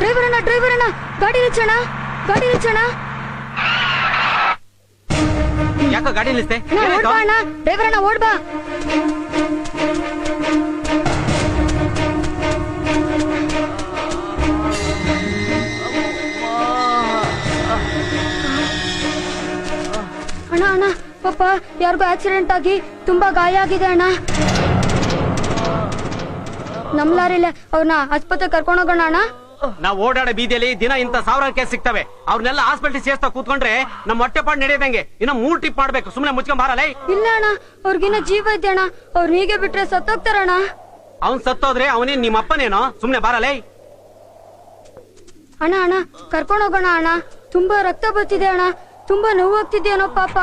Driver ಅಣ್ಣ ಗಾಡಿ ನಿಲ್ಸೋಣ ಯಾಕೋ ಗಾಡಿ ನಿಲ್ಸ್ತೆ? ಓಡ್ಬಾ ಅಣ್ಣ, ಡ್ರೈವರ್ ಅಣ್ಣ ಓಡ್ಬಾ. ಅಣ್ಣ ಪಾಪ ಯಾರಿಗೂ ಆಕ್ಸಿಡೆಂಟ್ ಆಗಿ ತುಂಬಾ ಗಾಯ ಆಗಿದೆ ಅಣ್ಣ. ನಮ್ ಲಾರಿಲೆ ಅವ್ರನ್ನ ಆಸ್ಪತ್ರೆ ಕರ್ಕೊಂಡು ಹೋಗೋಣ ಅಣ್ಣ. ನಾವ್ ಓಡಾಡೋ ಬೀದಿಯಲ್ಲಿ ದಿನ ಇಂತ ಸಾವಿರಾರು ಕೇಸ್ ಸಿಗ್ತವೆ. ಅವ್ರನ್ನೆಲ್ಲ ಹಾಸ್ಪಿಟಲ್ ಸೇರ್ಸ್ತಾ ಕೂತ್ಕೊಂಡ್ರೆ ನಮ್ ಹೊಟ್ಟೆಪಾಡು ನಡೆಯದಂಗೆ ಇನ್ನ 3 ಟ್ರಿಪ್ ಮಾಡ್ಬೇಕು. ಸುಮ್ನೆ ಮುಚ್ಕೊಂಡ್ ಬಾರಲ್ಲ. ಇಲ್ಲ ಅಣ್ಣ, ಅವ್ರಿಗಿನ್ನ ಜೀವ ಇದೆ ಅಣ್ಣ. ಅವ್ರ ಹೀಗೆ ಬಿಟ್ರೆ ಸತ್ತೋಗ್ತಾರಣ್ಣ. ಅವ್ನ್ ಸತ್ತೋದ್ರೆ ಅವನೇ ನಿಮ್ಮ ಅಪ್ಪನೇನೋ. ಸುಮ್ನೆ ಬಾರಲ್ಲ. ಅಣ್ಣ ಕರ್ಕೊಂಡು ಹೋಗೋಣ ಅಣ್ಣ. ತುಂಬಾ ರಕ್ತ ಬರ್ತಿದೆ ಅಣ್ಣ, ತುಂಬಾ ನೋವು ಆಗ್ತಿದೆ ಅನ್ನೋ ಪಾಪ.